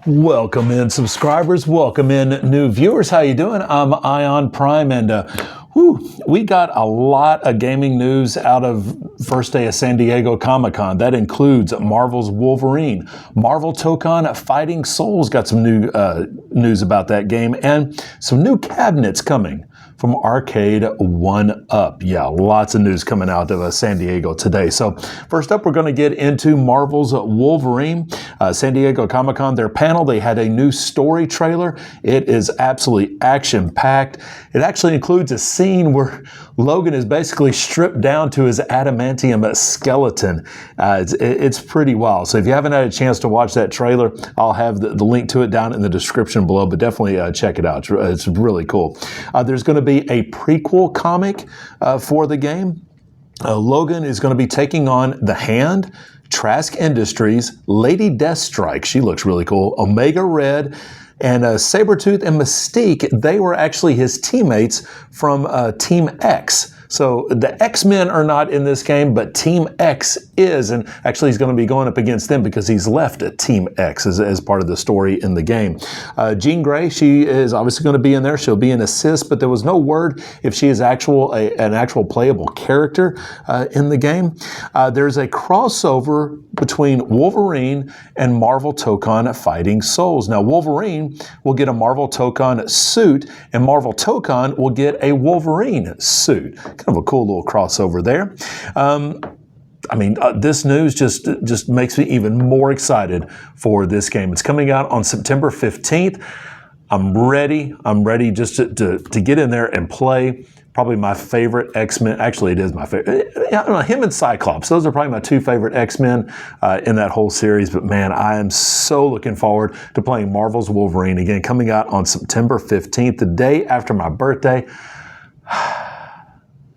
Welcome in, subscribers. Welcome in, new viewers. How you doing? I'm Ion Prime, and we got a lot of gaming news out of first day of San Diego Comic-Con. That includes Marvel's Wolverine, Marvel Tokon Fighting Souls got some new news about that game, and some new cabinets coming from Arcade 1UP. Yeah, lots of news coming out of San Diego today. So first up, we're going to get into Marvel's Wolverine. San Diego Comic-Con, their panel, they had a new story trailer. It is absolutely action-packed. It actually includes a scene where Logan is basically stripped down to his adamantium skeleton. It's pretty wild. So if you haven't had a chance to watch that trailer, I'll have the link to it down in the description below, but definitely check it out. It's really cool. There's going to be a prequel comic for the game. Logan is going to be taking on The Hand, Trask Industries, Lady Deathstrike, she looks really cool, Omega Red, and Sabretooth and Mystique. They were actually his teammates from Team X. So the X-Men are not in this game, but Team X is, and actually he's going to be going up against them because he's left at Team X as part of the story in the game. Jean Grey, she is obviously going to be in there. She'll be an assist, but there was no word if she is an actual playable character in the game. There's a crossover between Wolverine and Marvel Tokon Fighting Souls. Now Wolverine will get a Marvel Tokon suit, and Marvel Tokon will get a Wolverine suit. Kind of a cool little crossover there. This news just makes me even more excited for this game. It's coming out on September 15th. I'm ready just to get in there and play. Probably my favorite X-Men. Actually, it is my favorite. I don't know, him and Cyclops. Those are probably my two favorite X-Men in that whole series. But man, I am so looking forward to playing Marvel's Wolverine again, coming out on September 15th, the day after my birthday.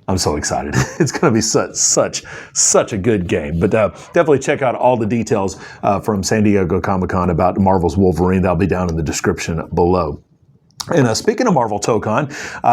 I'm so excited. It's going to be such a good game. But definitely check out all the details from San Diego Comic-Con about Marvel's Wolverine. That'll be down in the description below. And speaking of Marvel Tokon,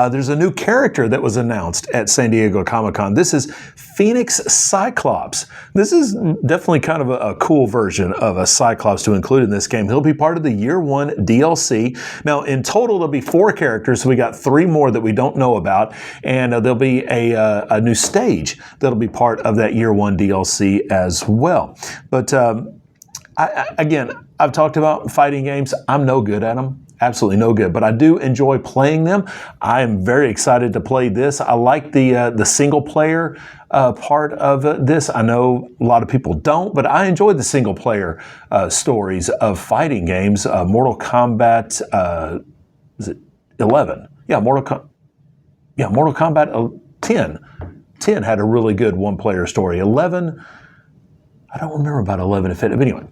there's a new character that was announced at San Diego Comic-Con. This is Phoenix Cyclops. This is definitely kind of a cool version of a Cyclops to include in this game. He'll be part of the Year 1 DLC. Now, in total, there'll be 4 characters, so we got 3 more that we don't know about, and there'll be a new stage that'll be part of that Year 1 DLC as well. But I've talked about fighting games. I'm no good at them. Absolutely no good, but I do enjoy playing them. I am very excited to play this. I like the single player part of this. I know a lot of people don't, but I enjoy the single player stories of fighting games. Mortal Kombat, is it 11? Yeah, Mortal Kombat 10. 10 had a really good one player story. 11, I don't remember about 11 if it, but anyway.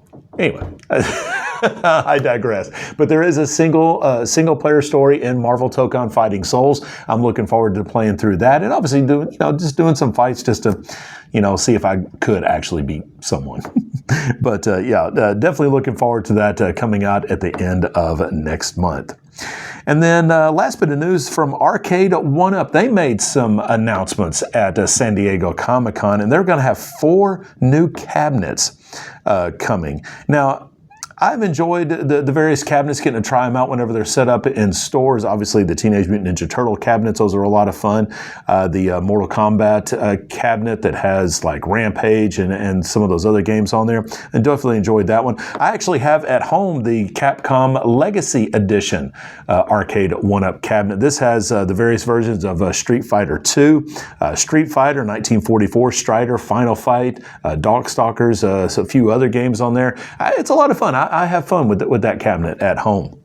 I digress. But there is a single player story in Marvel Tokon Fighting Souls. I'm looking forward to playing through that, and obviously doing some fights just to, see if I could actually beat someone. But definitely looking forward to that coming out at the end of next month. And then last bit of news from Arcade 1UP. They made some announcements at San Diego Comic-Con, and they're going to have 4 new cabinets coming. Now, I've enjoyed the various cabinets, getting to try them out whenever they're set up in stores. Obviously, the Teenage Mutant Ninja Turtle cabinets, those are a lot of fun. The Mortal Kombat cabinet that has like Rampage and some of those other games on there. And definitely enjoyed that one. I actually have at home the Capcom Legacy Edition Arcade 1UP cabinet. This has the various versions of Street Fighter 2, Street Fighter, 1944, Strider, Final Fight, Darkstalkers, so a few other games on there. It's a lot of fun. I have fun with that cabinet at home.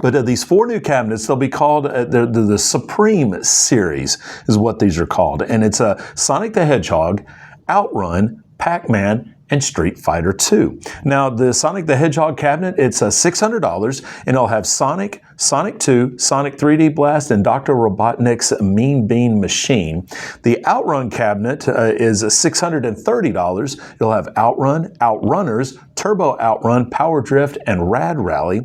But these 4 new cabinets, they'll be called the Supreme Series is what these are called. And it's Sonic the Hedgehog, Outrun, Pac-Man, and Street Fighter 2. Now, the Sonic the Hedgehog cabinet, it's $600, and it'll have Sonic, Sonic 2, Sonic 3D Blast, and Dr. Robotnik's Mean Bean Machine. The Outrun cabinet is $630. You'll have Outrun, Outrunners, Turbo Outrun, Power Drift, and Rad Rally.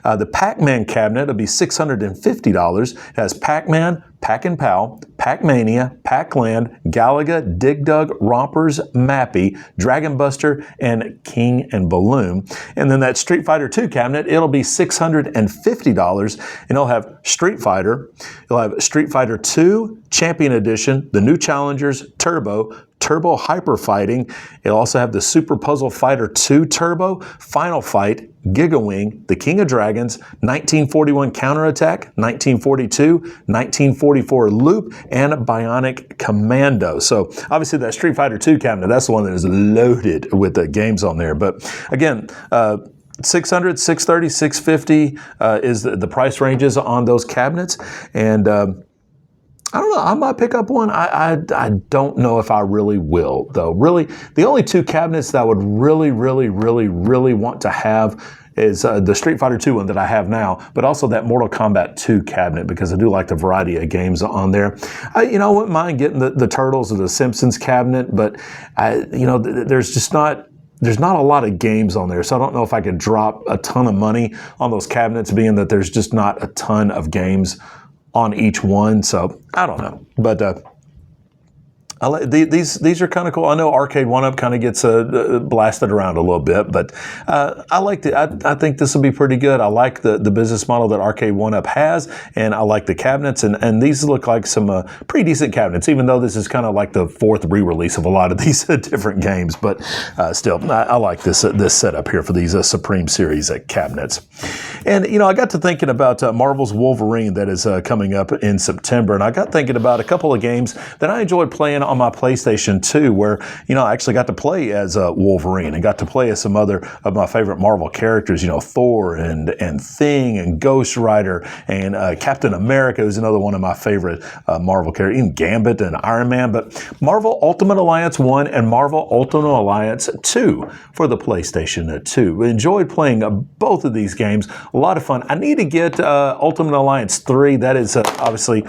The Pac-Man cabinet will be $650. It has Pac-Man, Pac-and-Pal, Pac-Mania, Pac-Land, Galaga, Dig Dug, Rompers, Mappy, Dragon Buster, and King and Balloon. And then that Street Fighter 2 cabinet, it'll be $650, and it'll have Street Fighter. You'll have Street Fighter 2 Champion Edition, the new Challengers, Turbo Hyper Fighting. It'll also have the Super Puzzle Fighter 2 Turbo, Final Fight, Giga Wing, the King of Dragons, 1941 Counterattack, 1942, 1944 Loop, and Bionic Commando. So obviously that Street Fighter 2 cabinet, that's the one that is loaded with the games on there. But again, $600, $630, $650 is the price ranges on those cabinets. And I don't know, I might pick up one. I don't know if I really will, though. Really, the only two cabinets that I would really want to have is the Street Fighter 2 one that I have now, but also that Mortal Kombat 2 cabinet, because I do like the variety of games on there. I wouldn't mind getting the Turtles or the Simpsons cabinet, but there's not a lot of games on there, so I don't know if I could drop a ton of money on those cabinets, being that there's just not a ton of games on each one. So I don't know, but these are kind of cool. I know Arcade 1-Up kind of gets blasted around a little bit, but I like I think this will be pretty good. I like the business model that Arcade 1-Up has, and I like the cabinets, and these look like some pretty decent cabinets, even though this is kind of like the fourth re-release of a lot of these different games. But still, I like this setup here for these Supreme Series cabinets. And I got to thinking about Marvel's Wolverine that is coming up in September, and I got thinking about a couple of games that I enjoyed playing on my PlayStation 2, where I actually got to play as Wolverine and got to play as some other of my favorite Marvel characters, Thor and Thing and Ghost Rider and Captain America, who's another one of my favorite Marvel characters, even Gambit and Iron Man. But Marvel Ultimate Alliance 1 and Marvel Ultimate Alliance 2 for the PlayStation 2. Enjoyed playing both of these games. A lot of fun. I need to get Ultimate Alliance 3. That is obviously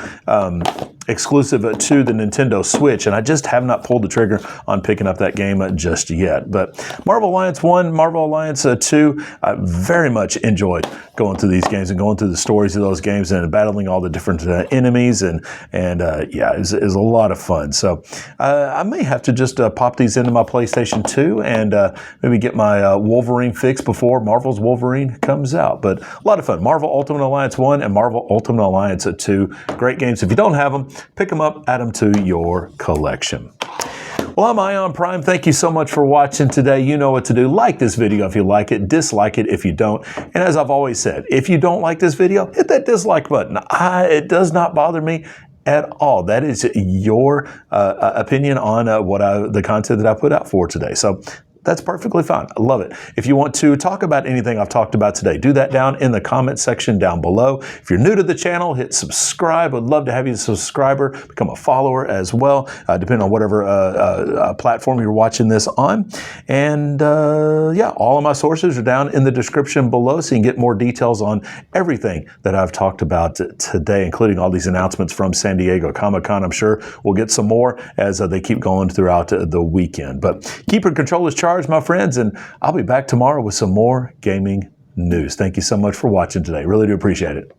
exclusive to the Nintendo Switch, and I just have not pulled the trigger on picking up that game just yet. But Marvel Alliance 1, Marvel Alliance 2, I very much enjoyed going through these games and going through the stories of those games and battling all the different enemies, and yeah, it was a lot of fun. So I may have to just pop these into my PlayStation 2 and maybe get my Wolverine fix before Marvel's Wolverine comes out. But a lot of fun. Marvel Ultimate Alliance 1 and Marvel Ultimate Alliance 2. Great games. If you don't have them, pick them up, add them to your collection. Well, I'm Ion Prime. Thank you so much for watching today. You know what to do. Like this video if you like it. Dislike it if you don't. And as I've always said, if you don't like this video, hit that dislike button. It does not bother me at all. That is your opinion on the content that I put out for today. So that's perfectly fine. I love it. If you want to talk about anything I've talked about today, do that down in the comment section down below. If you're new to the channel, hit subscribe. I'd love to have you as a subscriber, become a follower as well, depending on whatever platform you're watching this on. And yeah, all of my sources are down in the description below, so you can get more details on everything that I've talked about today, including all these announcements from San Diego Comic-Con. I'm sure we'll get some more as they keep going throughout the weekend. But keep your controllers charged, my friends, and I'll be back tomorrow with some more gaming news. Thank you so much for watching today. Really do appreciate it.